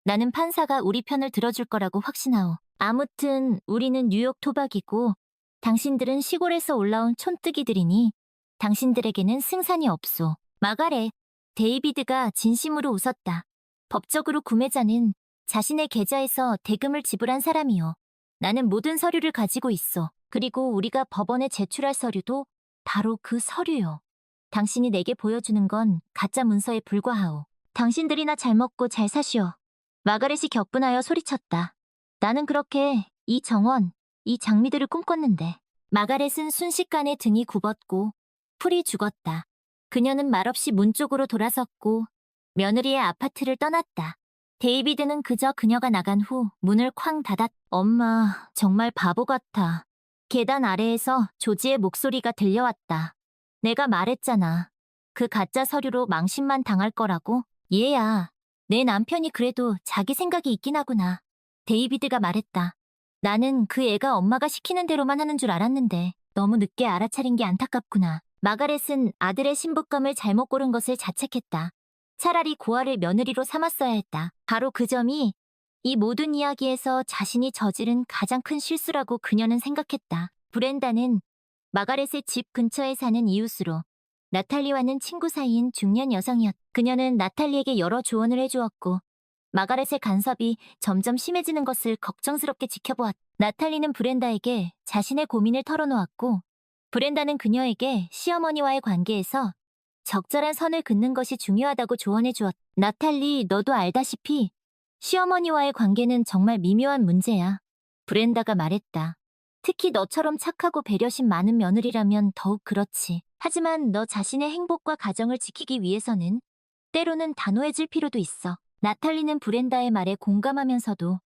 나는 판사가 우리 편을 들어줄 거라고 확신하오. 아무튼 우리는 뉴욕 토박이고 당신들은 시골에서 올라온 촌뜨기들이니 당신들에게는 승산이 없소. 마가렛, 데이비드가 진심으로 웃었다. 법적으로 구매자는 자신의 계좌에서 대금을 지불한 사람이요. 나는 모든 서류를 가지고 있어. 그리고 우리가 법원에 제출할 서류도 바로 그 서류요. 당신이 내게 보여주는 건 가짜 문서에 불과하오. 당신들이나 잘 먹고 잘 사시오. 마가렛이 격분하여 소리쳤다. 나는 그렇게 이 정원, 이 장미들을 꿈꿨는데. 마가렛은 순식간에 등이 굽었고 풀이 죽었다. 그녀는 말없이 문 쪽으로 돌아섰고 며느리의 아파트를 떠났다. 데이비드는 그저 그녀가 나간 후 문을 쾅 닫았. 엄마, 정말 바보 같아. 계단 아래에서 조지의 목소리가 들려왔다. 내가 말했잖아. 그 가짜 서류로 망신만 당할 거라고. 얘야, 내 남편이 그래도 자기 생각이 있긴 하구나. 데이비드가 말했다. 나는 그 애가 엄마가 시키는 대로만 하는 줄 알았는데 너무 늦게 알아차린 게 안타깝구나. 마가렛은 아들의 신부감을 잘못 고른 것을 자책했다. 차라리 고아를 며느리로 삼았어야 했다. 바로 그 점이 이 모든 이야기에서 자신이 저지른 가장 큰 실수라고 그녀는 생각했다. 브렌다는 마가렛의 집 근처에 사는 이웃으로 나탈리와는 친구 사이인 중년 여성이었다. 그녀는 나탈리에게 여러 조언을 해주었고 마가렛의 간섭이 점점 심해지는 것을 걱정스럽게 지켜보았다. 나탈리는 브렌다에게 자신의 고민을 털어놓았고 브렌다는 그녀에게 시어머니와의 관계에서 적절한 선을 긋는 것이 중요하다고 조언해 주었다. 나탈리, 너도 알다시피 시어머니와의 관계는 정말 미묘한 문제야. 브렌다가 말했다. 특히 너처럼 착하고 배려심 많은 며느리라면 더욱 그렇지. 하지만 너 자신의 행복과 가정을 지키기 위해서는 때로는 단호해질 필요도 있어. 나탈리는 브렌다의 말에 공감하면서도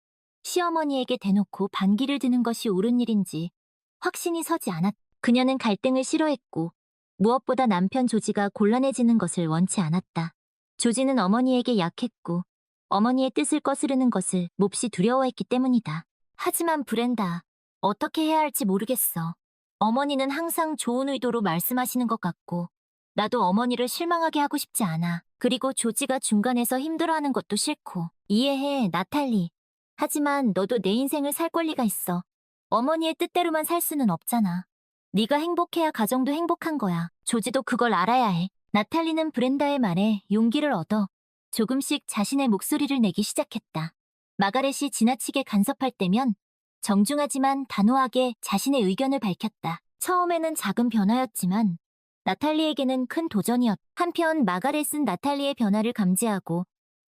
시어머니에게 대놓고 반기를 드는 것이 옳은 일인지 확신이 서지 않았다. 그녀는 갈등을 싫어했고 무엇보다 남편 조지가 곤란해지는 것을 원치 않았다. 조지는 어머니에게 약했고 어머니의 뜻을 거스르는 것을 몹시 두려워했기 때문이다. 하지만 브렌다, 어떻게 해야 할지 모르겠어. 어머니는 항상 좋은 의도로 말씀하시는 것 같고 나도 어머니를 실망하게 하고 싶지 않아. 그리고 조지가 중간에서 힘들어하는 것도 싫고. 이해해, 나탈리. 하지만 너도 내 인생을 살 권리가 있어. 어머니의 뜻대로만 살 수는 없잖아. 네가 행복해야 가정도 행복한 거야. 조지도 그걸 알아야 해. 나탈리는 브렌다의 말에 용기를 얻어 조금씩 자신의 목소리를 내기 시작했다. 마가렛이 지나치게 간섭할 때면 정중하지만 단호하게 자신의 의견을 밝혔다. 처음에는 작은 변화였지만 나탈리에게는 큰 도전이었다. 한편 마가렛은 나탈리의 변화를 감지하고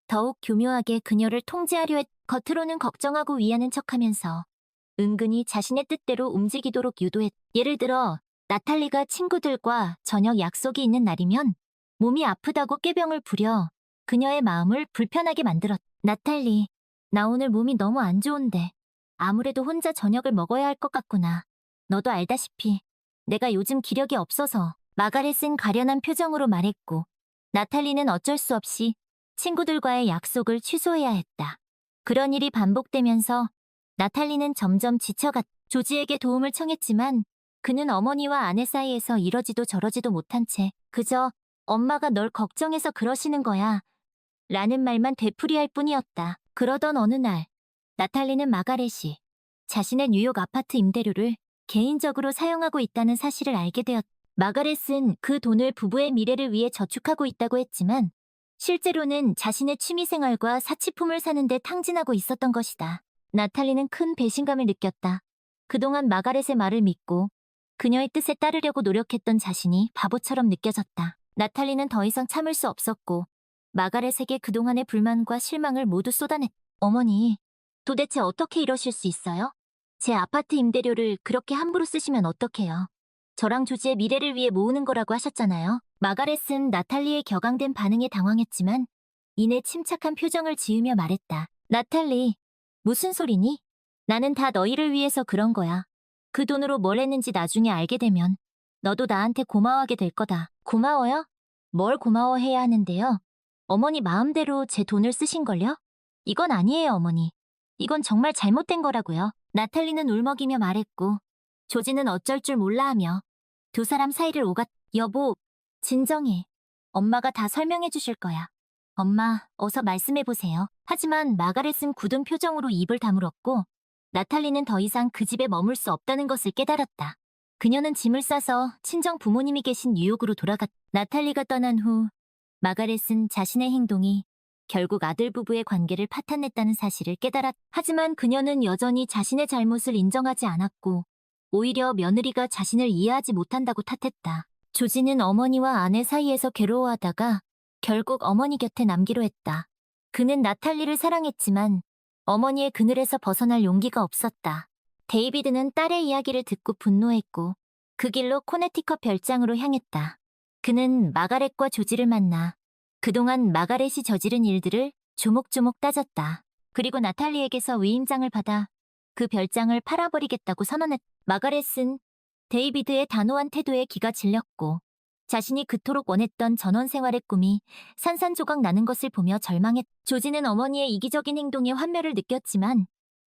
더욱 교묘하게 그녀를 통제하려 했. 겉으로는 걱정하고 위하는 척하면서 은근히 자신의 뜻대로 움직이도록 유도했. 예를 들어 나탈리가 친구들과 저녁 약속이 있는 날이면 몸이 아프다고 꾀병을 부려 그녀의 마음을 불편하게 만들었. 나탈리, 나 오늘 몸이 너무 안 좋은데 아무래도 혼자 저녁을 먹어야 할 것 같구나. 너도 알다시피 내가 요즘 기력이 없어서. 마가렛은 가련한 표정으로 말했고 나탈리는 어쩔 수 없이 친구들과의 약속을 취소해야 했다. 그런 일이 반복되면서 나탈리는 점점 지쳐갔다. 조지에게 도움을 청했지만 그는 어머니와 아내 사이에서 이러지도 저러지도 못한 채 그저 엄마가 널 걱정해서 그러시는 거야 라는 말만 되풀이할 뿐이었다. 그러던 어느 날 나탈리는 마가렛이 자신의 뉴욕 아파트 임대료를 개인적으로 사용하고 있다는 사실을 알게 되었다. 마가렛은 그 돈을 부부의 미래를 위해 저축하고 있다고 했지만 실제로는 자신의 취미생활과 사치품을 사는 데 탕진하고 있었던 것이다. 나탈리는 큰 배신감을 느꼈다. 그동안 마가렛의 말을 믿고 그녀의 뜻에 따르려고 노력했던 자신이 바보처럼 느껴졌다. 나탈리는 더 이상 참을 수 없었고 마가렛에게 그동안의 불만과 실망을 모두 쏟아냈다. 어머니, 도대체 어떻게 이러실 수 있어요? 제 아파트 임대료를 그렇게 함부로 쓰시면 어떡해요? 저랑 조지의 미래를 위해 모으는 거라고 하셨잖아요. 마가렛은 나탈리의 격앙된 반응에 당황했지만 이내 침착한 표정을 지으며 말했다. 나탈리, 무슨 소리니? 나는 다 너희를 위해서 그런 거야. 그 돈으로 뭘 했는지 나중에 알게 되면 너도 나한테 고마워하게 될 거다. 고마워요? 뭘 고마워해야 하는데요? 어머니 마음대로 제 돈을 쓰신걸요? 이건 아니에요, 어머니. 이건 정말 잘못된 거라고요. 나탈리는 울먹이며 말했고 조지는 어쩔 줄 몰라 하며 두 사람 사이를 오갔. 여보, 진정해. 엄마가 다 설명해 주실 거야. 엄마, 어서 말씀해 보세요. 하지만 마가렛은 굳은 표정으로 입을 다물었고 나탈리는 더 이상 그 집에 머물 수 없다는 것을 깨달았다. 그녀는 짐을 싸서 친정 부모님이 계신 뉴욕으로 돌아갔다. 나탈리가 떠난 후 마가렛은 자신의 행동이 결국 아들 부부의 관계를 파탄냈다는 사실을 깨달았다. 하지만 그녀는 여전히 자신의 잘못을 인정하지 않았고 오히려 며느리가 자신을 이해하지 못한다고 탓했다. 조지는 어머니와 아내 사이에서 괴로워하다가 결국 어머니 곁에 남기로 했다. 그는 나탈리를 사랑했지만 어머니의 그늘에서 벗어날 용기가 없었다. 데이비드는 딸의 이야기를 듣고 분노했고 그 길로 코네티컷 별장으로 향했다. 그는 마가렛과 조지를 만나 그동안 마가렛이 저지른 일들을 조목조목 따졌다. 그리고 나탈리에게서 위임장을 받아 그 별장을 팔아버리겠다고 선언했다. 마가렛은 데이비드의 단호한 태도에 기가 질렸고 자신이 그토록 원했던 전원 생활의 꿈이 산산조각 나는 것을 보며 절망했다. 조지는 어머니의 이기적인 행동에 환멸을 느꼈지만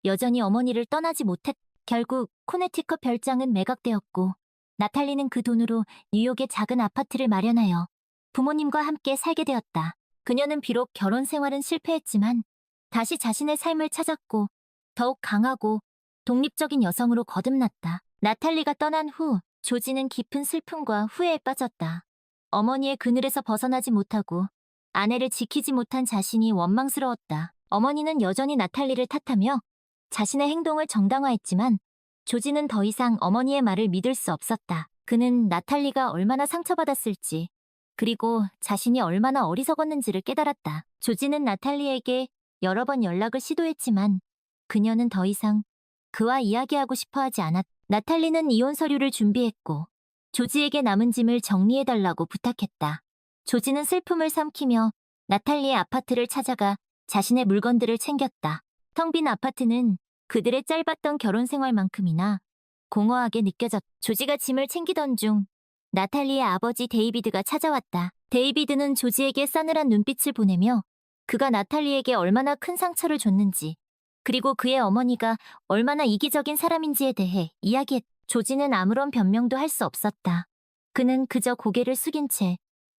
여전히 어머니를 떠나지 못했다. 결국 코네티컷 별장은 매각되었고 나탈리는 그 돈으로 뉴욕의 작은 아파트를 마련하여 부모님과 함께 살게 되었다. 그녀는 비록 결혼 생활은 실패했지만 다시 자신의 삶을 찾았고 더욱 강하고 독립적인 여성으로 거듭났다. 나탈리가 떠난 후 조지는 깊은 슬픔과 후회에 빠졌다. 어머니의 그늘에서 벗어나지 못하고 아내를 지키지 못한 자신이 원망스러웠다. 어머니는 여전히 나탈리를 탓하며 자신의 행동을 정당화했지만 조지는 더 이상 어머니의 말을 믿을 수 없었다. 그는 나탈리가 얼마나 상처받았을지 그리고 자신이 얼마나 어리석었는지를 깨달았다. 조지는 나탈리에게 여러 번 연락을 시도했지만 그녀는 더 이상 그와 이야기하고 싶어 하지 않았다. 나탈리는 이혼 서류를 준비했고 조지에게 남은 짐을 정리해달라고 부탁했다. 조지는 슬픔을 삼키며 나탈리의 아파트를 찾아가 자신의 물건들을 챙겼다. 텅 빈 아파트는 그들의 짧았던 결혼 생활만큼이나 공허하게 느껴졌다. 조지가 짐을 챙기던 중 나탈리의 아버지 데이비드가 찾아왔다. 데이비드는 조지에게 싸늘한 눈빛을 보내며 그가 나탈리에게 얼마나 큰 상처를 줬는지 그리고 그의 어머니가 얼마나 이기적인 사람인지에 대해 이야기했다. 조지는 아무런 변명도 할 수 없었다. 그는 그저 고개를 숙인 채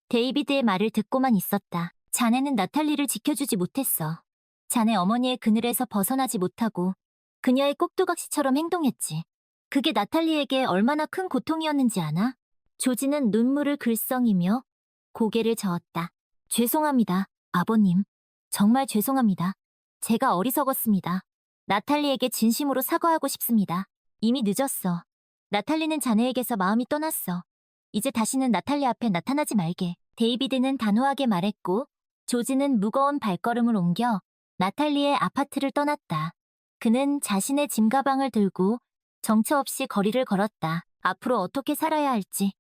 데이비드의 말을 듣고만 있었다. 자네는 나탈리를 지켜주지 못했어. 자네 어머니의 그늘에서 벗어나지 못하고 그녀의 꼭두각시처럼 행동했지. 그게 나탈리에게 얼마나 큰 고통이었는지 아나? 조지는 눈물을 글썽이며 고개를 저었다. 죄송합니다. 아버님, 정말 죄송합니다. 제가 어리석었습니다. 나탈리에게 진심으로 사과하고 싶습니다. 이미 늦었어. 나탈리는 자네에게서 마음이 떠났어. 이제 다시는 나탈리 앞에 나타나지 말게. 데이비드는 단호하게 말했고, 조지는 무거운 발걸음을 옮겨 나탈리의 아파트를 떠났다. 그는 자신의 짐가방을 들고 정처 없이 거리를 걸었다. 앞으로 어떻게 살아야 할지,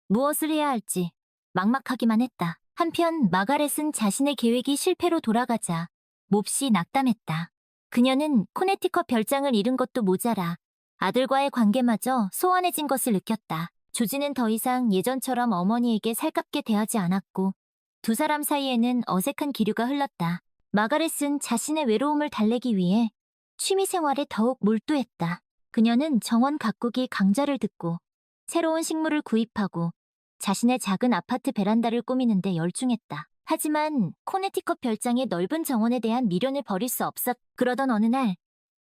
무엇을 해야 할지 막막하기만 했다. 한편 마가렛은 자신의 계획이 실패로 돌아가자 몹시 낙담했다. 그녀는 코네티컷 별장을 잃은 것도 모자라 아들과의 관계마저 소원해진 것을 느꼈다. 조지는 더 이상 예전처럼 어머니에게 살갑게 대하지 않았고 두 사람 사이에는 어색한 기류가 흘렀다. 마가렛은 자신의 외로움을 달래기 위해 취미생활에 더욱 몰두했다. 그녀는 정원 가꾸기 강좌를 듣고 새로운 식물을 구입하고 자신의 작은 아파트 베란다를 꾸미는데 열중했다. 하지만 코네티컷 별장의 넓은 정원에 대한 미련을 버릴 수 없었. 그러던 어느 날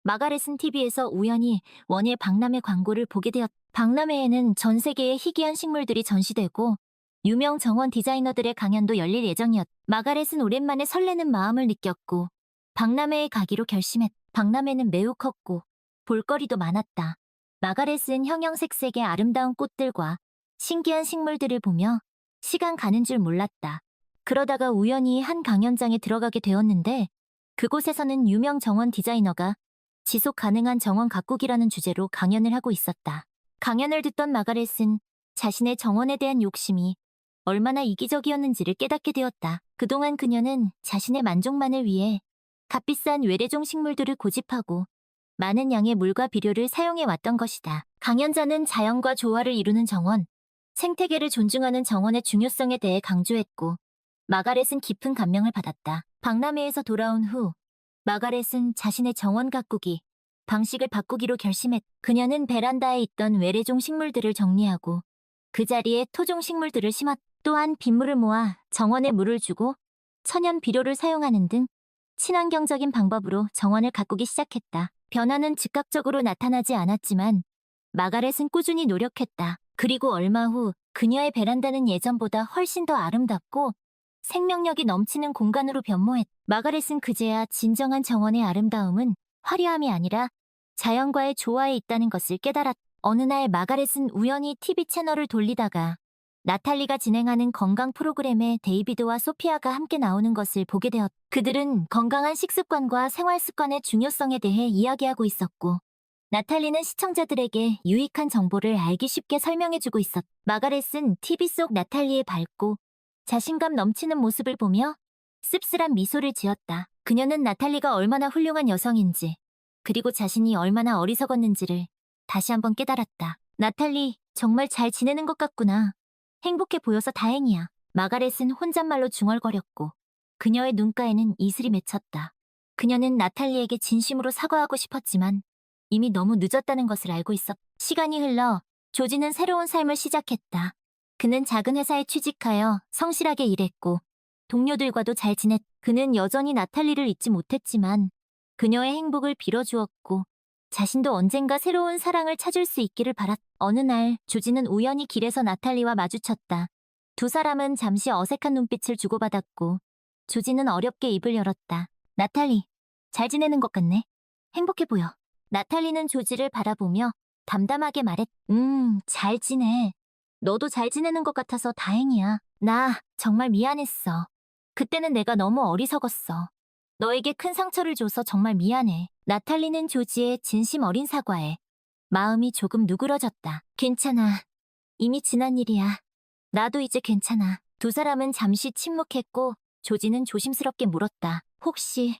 마가렛은 TV에서 우연히 원예 박람회 광고를 보게 되었다. 박람회에는 전 세계의 희귀한 식물들이 전시되고 유명 정원 디자이너들의 강연도 열릴 예정이었다. 마가렛은 오랜만에 설레는 마음을 느꼈고 박람회에 가기로 결심했다. 박람회는 매우 컸고 볼거리도 많았다. 마가렛은 형형색색의 아름다운 꽃들과 신기한 식물들을 보며 시간 가는 줄 몰랐다. 그러다가 우연히 한 강연장에 들어가게 되었는데 그곳에서는 유명 정원 디자이너가 지속 가능한 정원 가꾸기라는 주제로 강연을 하고 있었다. 강연을 듣던 마가렛은 자신의 정원에 대한 욕심이 얼마나 이기적이었는지를 깨닫게 되었다. 그동안 그녀는 자신의 만족만을 위해 값비싼 외래종 식물들을 고집하고 많은 양의 물과 비료를 사용해왔던 것이다. 강연자는 자연과 조화를 이루는 정원, 생태계를 존중하는 정원의 중요성에 대해 강조했고 마가렛은 깊은 감명을 받았다. 박람회에서 돌아온 후 마가렛은 자신의 정원 가꾸기 방식을 바꾸기로 결심했다. 그녀는 베란다에 있던 외래종 식물들을 정리하고 그 자리에 토종 식물들을 심었다. 또한 빗물을 모아 정원에 물을 주고 천연 비료를 사용하는 등 친환경적인 방법으로 정원을 가꾸기 시작했다. 변화는 즉각적으로 나타나지 않았지만 마가렛은 꾸준히 노력했다. 그리고 얼마 후 그녀의 베란다는 예전보다 훨씬 더 아름답고 생명력이 넘치는 공간으로 변모했다. 마가렛은 그제야 진정한 정원의 아름다움은 화려함이 아니라 자연과의 조화에 있다는 것을 깨달았다. 어느 날 마가렛은 우연히 TV 채널을 돌리다가 나탈리가 진행하는 건강 프로그램에 데이비드와 소피아가 함께 나오는 것을 보게 되었다. 그들은 건강한 식습관과 생활 습관의 중요성에 대해 이야기하고 있었고 나탈리는 시청자들에게 유익한 정보를 알기 쉽게 설명해주고 있었다. 마가렛은 TV 속 나탈리의 밝고 자신감 넘치는 모습을 보며 씁쓸한 미소를 지었다. 그녀는 나탈리가 얼마나 훌륭한 여성인지 그리고 자신이 얼마나 어리석었는지를 다시 한번 깨달았다. 나탈리, 정말 잘 지내는 것 같구나. 행복해 보여서 다행이야. 마가렛은 혼잣말로 중얼거렸고 그녀의 눈가에는 이슬이 맺혔다. 그녀는 나탈리에게 진심으로 사과하고 싶었지만 이미 너무 늦었다는 것을 알고 있었다. 시간이 흘러 조지는 새로운 삶을 시작했다. 그는 작은 회사에 취직하여 성실하게 일했고 동료들과도 잘 지냈다. 그는 여전히 나탈리를 잊지 못했지만 그녀의 행복을 빌어주었고 자신도 언젠가 새로운 사랑을 찾을 수 있기를 바랐다. 어느 날 조지는 우연히 길에서 나탈리와 마주쳤다. 두 사람은 잠시 어색한 눈빛을 주고받았고 조지는 어렵게 입을 열었다. 나탈리, 잘 지내는 것 같네. 행복해 보여. 나탈리는 조지를 바라보며 담담하게 말했다. 잘 지내. 너도 잘 지내는 것 같아서 다행이야. 나 정말 미안했어. 그때는 내가 너무 어리석었어. 너에게 큰 상처를 줘서 정말 미안해. 나탈리는 조지의 진심 어린 사과에 마음이 조금 누그러졌다. 괜찮아. 이미 지난 일이야. 나도 이제 괜찮아. 두 사람은 잠시 침묵했고 조지는 조심스럽게 물었다. 혹시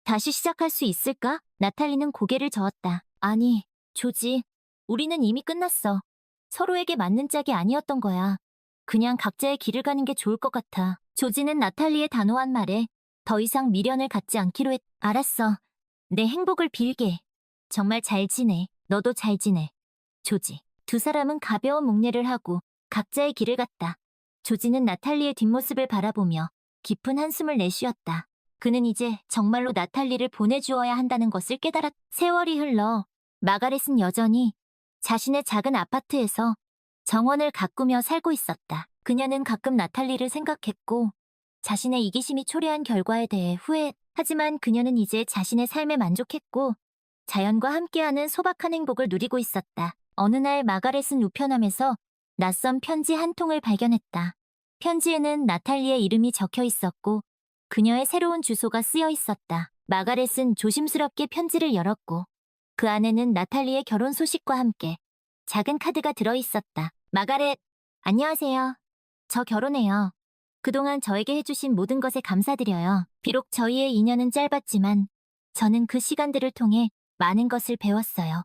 다시 시작할 수 있을까? 나탈리는 고개를 저었다. 아니, 조지. 우리는 이미 끝났어. 서로에게 맞는 짝이 아니었던 거야. 그냥 각자의 길을 가는 게 좋을 것 같아. 조지는 나탈리의 단호한 말에 더 이상 미련을 갖지 않기로 했. 알았어. 내 행복을 빌게. 정말 잘 지내. 너도 잘 지내. 조지. 두 사람은 가벼운 목례를 하고 각자의 길을 갔다. 조지는 나탈리의 뒷모습을 바라보며 깊은 한숨을 내쉬었다. 그는 이제 정말로 나탈리를 보내주어야 한다는 것을 깨달았다. 세월이 흘러 마가렛은 여전히 자신의 작은 아파트에서 정원을 가꾸며 살고 있었다. 그녀는 가끔 나탈리를 생각했고 자신의 이기심이 초래한 결과에 대해 하지만 그녀는 이제 자신의 삶에 만족했고 자연과 함께하는 소박한 행복을 누리고 있었다. 어느 날 마가렛은 우편함에서 낯선 편지 한 통을 발견했다. 편지에는 나탈리의 이름이 적혀 있었고 그녀의 새로운 주소가 쓰여 있었다. 마가렛은 조심스럽게 편지를 열었고 그 안에는 나탈리의 결혼 소식과 함께 작은 카드가 들어 있었다. 마가렛, 안녕하세요. 저 결혼해요. 그동안 저에게 해주신 모든 것에 감사드려요. 비록 저희의 인연은 짧았지만 저는 그 시간들을 통해 많은 것을 배웠어요.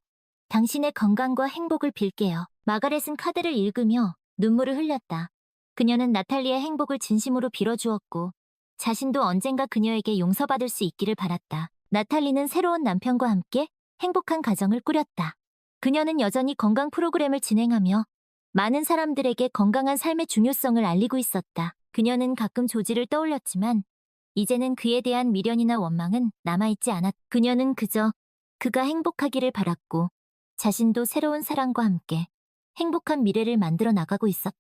당신의 건강과 행복을 빌게요. 마가렛은 카드를 읽으며 눈물을 흘렸다. 그녀는 나탈리의 행복을 진심으로 빌어주었고 자신도 언젠가 그녀에게 용서받을 수 있기를 바랐다. 나탈리는 새로운 남편과 함께 행복한 가정을 꾸렸다. 그녀는 여전히 건강 프로그램을 진행하며 많은 사람들에게 건강한 삶의 중요성을 알리고 있었다. 그녀는 가끔 조지를 떠올렸지만 이제는 그에 대한 미련이나 원망은 남아있지 않았다. 그녀는 그저 그가 행복하기를 바랐고 자신도 새로운 사랑과 함께 행복한 미래를 만들어 나가고 있었다.